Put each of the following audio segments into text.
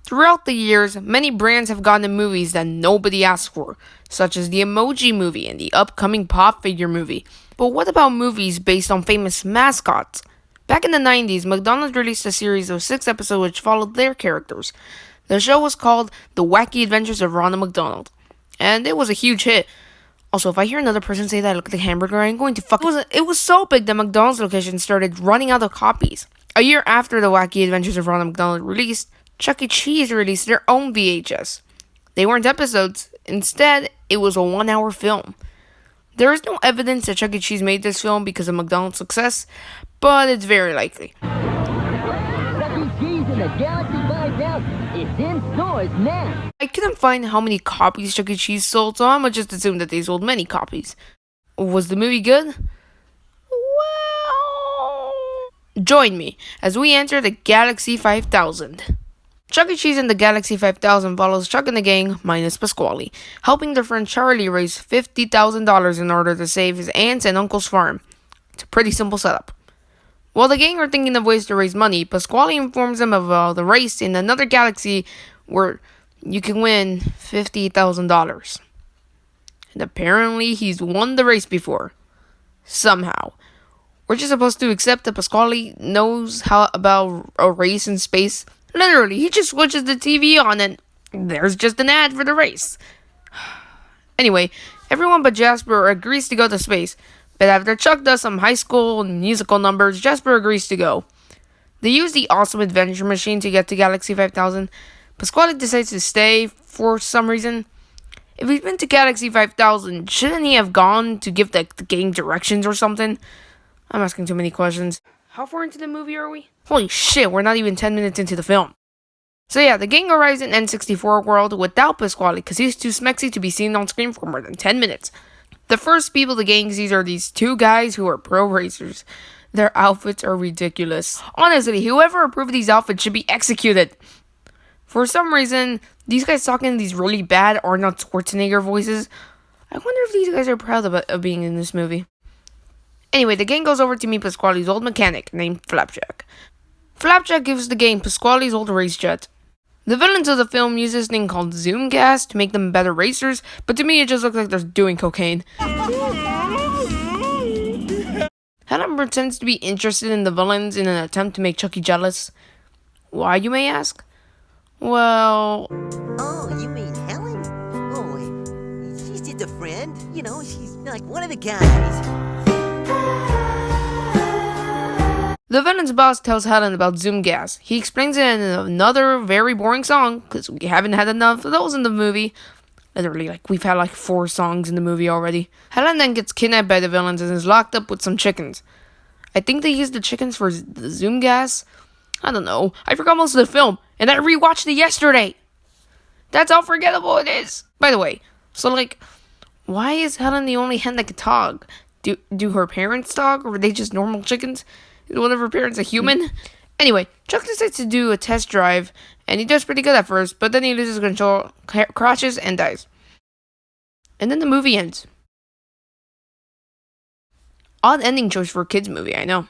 Throughout the years, many brands have gone to movies that nobody asked for, such as the Emoji Movie and the upcoming Pop Figure Movie. But what about movies based on famous mascots? Back in the 90s, McDonald's released a series of 6 episodes which followed their characters. The show was called The Wacky Adventures of Ronald McDonald, and it was a huge hit. Also, if I hear another person say that I look like a hamburger, I'm going to fuck it was so big that McDonald's location started running out of copies. A year after The Wacky Adventures of Ronald McDonald released, Chuck E. Cheese released their own VHS. They weren't episodes. Instead, it was a 1-hour film. There is no evidence that Chuck E. Cheese made this film because of McDonald's success, but it's very likely. Chuck E. Cheese in the Galaxy 5000. It's in stores now. I couldn't find how many copies Chuck E. Cheese sold, so I'ma just assume that they sold many copies. Was the movie good? Well, join me as we enter the Galaxy 5000. Chuck E. Cheese in the Galaxy 5000 follows Chuck and the gang, minus Pasquale, helping their friend Charlie raise $50,000 in order to save his aunt's and uncle's farm. It's a pretty simple setup. While the gang are thinking of ways to raise money, Pasquale informs them of the race in another galaxy where you can win $50,000. And apparently he's won the race before. Somehow. We're just supposed to accept that Pasquale knows how about a race in space. Literally, he just switches the TV on and there's just an ad for the race. Anyway, everyone but Jasper agrees to go to space, but after Chuck does some high school musical numbers, Jasper agrees to go. They use the awesome adventure machine to get to Galaxy 5000. Pasquale decides to stay for some reason. If he's been to Galaxy 5000, shouldn't he have gone to give the gang directions or something? I'm asking too many questions. How far into the movie are we? Holy shit, we're not even 10 minutes into the film. So yeah, the gang arrives in N64 world without Pasquale because he's too smexy to be seen on screen for more than 10 minutes. The first people the gang sees are these 2 guys who are pro racers. Their outfits are ridiculous. Honestly, whoever approved these outfits should be executed. For some reason, these guys talk in these really bad Arnold Schwarzenegger voices. I wonder if these guys are proud of being in this movie. Anyway, the gang goes over to meet Pasquale's old mechanic named Flapjack. Flapjack gives the gang Pasquale's old race jet. The villains of the film use this thing called Zoom gas to make them better racers, but to me it just looks like they're doing cocaine. Helen pretends to be interested in the villains in an attempt to make Chucky jealous. Why, you may ask? Well... Oh, you mean Helen? Oh, she's just a friend. You know, she's like one of the guys. The villain's boss tells Helen about Zoom gas. He explains it in another very boring song, because we haven't had enough of those in the movie. Literally, we've had 4 songs in the movie already. Helen then gets kidnapped by the villains and is locked up with some chickens. I think they used the chickens for the Zoom gas. I don't know. I forgot most of the film, and I rewatched it yesterday. That's how forgettable it is. By the way, so why is Helen the only hen that can talk? Do her parents talk, or are they just normal chickens? Is one of her parents a human? Anyway, Chuck decides to do a test drive, and he does pretty good at first, but then he loses control, crashes, and dies. And then the movie ends. Odd ending choice for a kids movie, I know.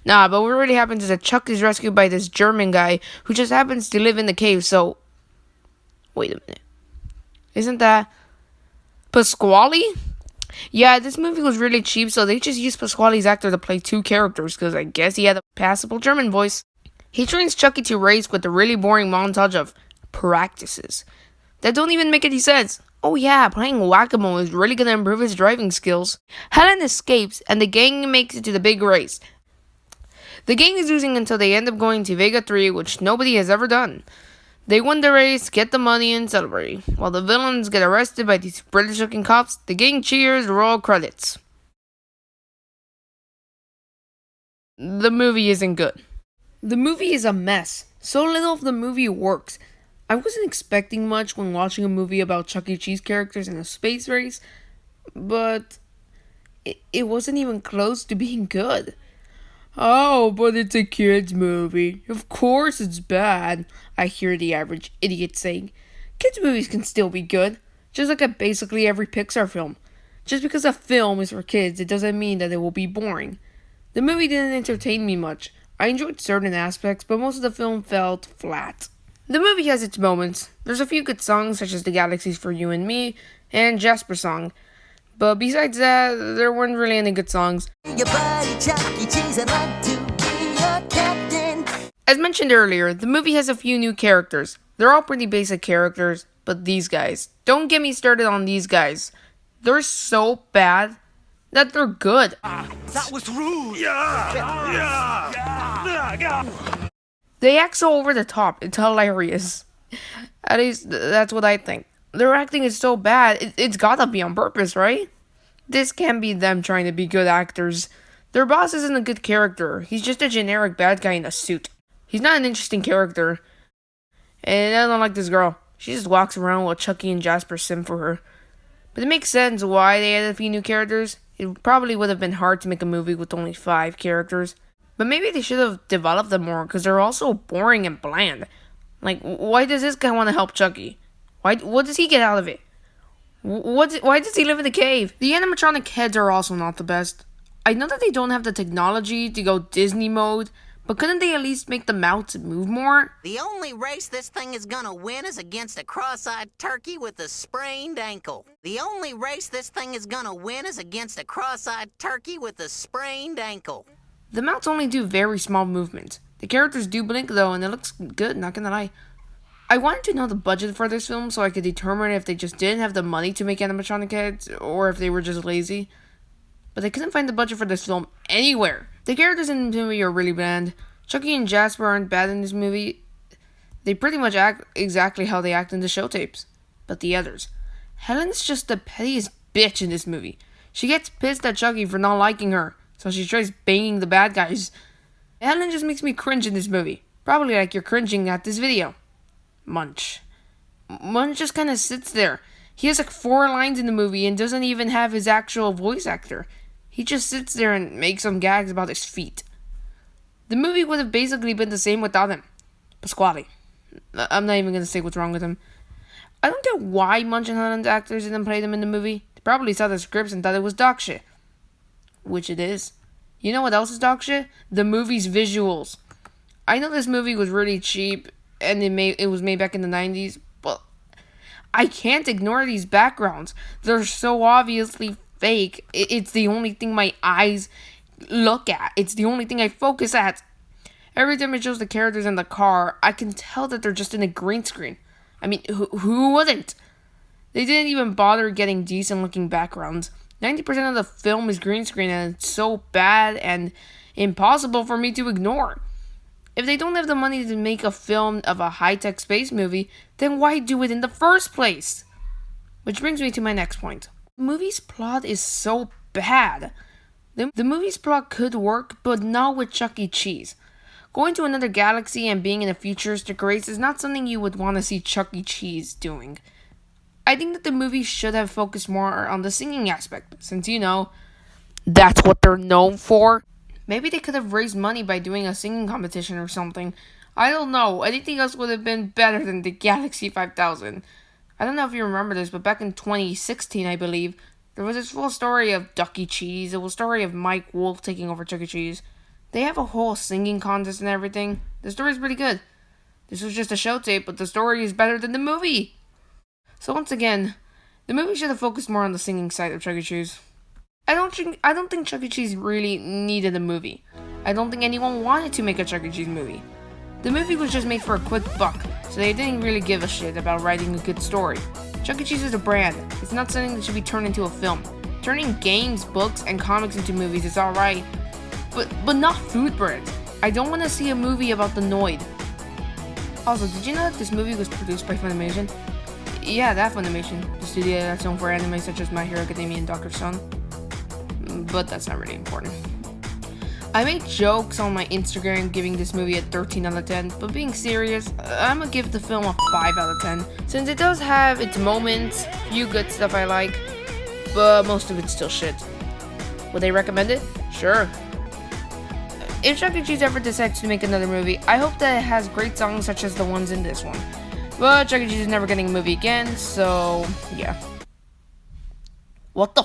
Nah, but what really happens is that Chuck is rescued by this German guy who just happens to live in the cave, so... Wait a minute. Isn't that... Pasquale? Yeah, this movie was really cheap, so they just used Pasquale's actor to play 2 characters, because I guess he had a passable German voice. He trains Chucky to race with a really boring montage of practices that don't even make any sense. Oh yeah, playing whack-a-mole is really gonna improve his driving skills. Helen escapes, and the gang makes it to the big race. The gang is losing until they end up going to Vega 3, which nobody has ever done. They win the race, get the money, and celebrate. While the villains get arrested by these British-looking cops, the gang cheers, roll credits. The movie isn't good. The movie is a mess. So little of the movie works. I wasn't expecting much when watching a movie about Chuck E. Cheese characters in a space race, but it wasn't even close to being good. Oh, but it's a kid's movie. Of course it's bad, I hear the average idiot saying. Kids' movies can still be good, just like at basically every Pixar film. Just because a film is for kids, it doesn't mean that it will be boring. The movie didn't entertain me much. I enjoyed certain aspects, but most of the film felt flat. The movie has its moments. There's a few good songs, such as The Galaxy's For You and Me, and Jasper's song. But besides that, there weren't really any good songs. Your body, Chuck E. Cheese, I'd like to be your captain. As mentioned earlier, the movie has a few new characters. They're all pretty basic characters, but these guys. Don't get me started on these guys. They're so bad that they're good. That was rude. They act so over the top, it's hilarious. At least, that's what I think. Their acting is so bad, it's gotta be on purpose, right? This can't be them trying to be good actors. Their boss isn't a good character. He's just a generic bad guy in a suit. He's not an interesting character. And I don't like this girl. She just walks around while Chucky and Jasper sim for her. But it makes sense why they added a few new characters. It probably would have been hard to make a movie with only 5 characters. But maybe they should have developed them more, because they're all so boring and bland. Like, why does this guy want to help Chucky? What does he get out of it? Why does he live in the cave? The animatronic heads are also not the best. I know that they don't have the technology to go Disney mode, but couldn't they at least make the mouths move more? The only race this thing is gonna win is against a cross-eyed turkey with a sprained ankle. The only race this thing is gonna win is against a cross-eyed turkey with a sprained ankle. The mouths only do very small movements. The characters do blink though, and it looks good, not gonna lie. I wanted to know the budget for this film so I could determine if they just didn't have the money to make animatronic heads, or if they were just lazy. But I couldn't find the budget for this film anywhere. The characters in the movie are really bland. Chucky and Jasper aren't bad in this movie. They pretty much act exactly how they act in the show tapes. But the others. Helen's just the pettiest bitch in this movie. She gets pissed at Chucky for not liking her, so she tries banging the bad guys. Helen just makes me cringe in this movie. Probably like you're cringing at this video. Munch just kind of sits there. He has like 4 lines in the movie and doesn't even have his actual voice actor. He just sits there and makes some gags about his feet. The movie would have basically been the same without him. Pasquale. I'm not even going to say what's wrong with him. I don't get why Munch and Helen's actors didn't play them in the movie. They probably saw the scripts and thought it was dog shit. Which it is. You know what else is dog shit? The movie's visuals. I know this movie was really cheap and it was made back in the 90s, but I can't ignore these backgrounds. They're so obviously fake. It's the only thing my eyes look at. It's the only thing I focus at. Every time it shows the characters in the car, I can tell that they're just in a green screen. I mean, who wouldn't? They didn't even bother getting decent looking backgrounds. 90% of the film is green screen, and it's so bad and impossible for me to ignore. If they don't have the money to make a film of a high-tech space movie, then why do it in the first place? Which brings me to my next point. The movie's plot is so bad. The movie's plot could work, but not with Chuck E. Cheese. Going to another galaxy and being in a futuristic race is not something you would want to see Chuck E. Cheese doing. I think that the movie should have focused more on the singing aspect, since, that's what they're known for. Maybe they could have raised money by doing a singing competition or something. I don't know. Anything else would have been better than the Galaxy 5000. I don't know if you remember this, but back in 2016, I believe, there was this full story of Duck E. Cheese. It was a story of Mike Wolf taking over Chuck E. Cheese. They have a whole singing contest and everything. The story's pretty good. This was just a show tape, but the story is better than the movie. So once again, the movie should have focused more on the singing side of Chuck E. Cheese. I don't think Chuck E. Cheese really needed a movie. I don't think anyone wanted to make a Chuck E. Cheese movie. The movie was just made for a quick buck, so they didn't really give a shit about writing a good story. Chuck E. Cheese is a brand. It's not something that should be turned into a film. Turning games, books, and comics into movies is alright, but not food brands. I don't want to see a movie about the Noid. Also, did you know that this movie was produced by Funimation? Yeah, that Funimation, the studio that's known for anime such as My Hero Academia and Dr. Stone. But that's not really important. I make jokes on my Instagram giving this movie a 13 out of 10, but being serious, I'm gonna give the film a 5 out of 10. Since it does have its moments, few good stuff I like, but most of it's still shit. Would they recommend it? Sure. If Chuck E. Cheese ever decides to make another movie, I hope that it has great songs such as the ones in this one. But Chuck E. Cheese is never getting a movie again, so yeah. What the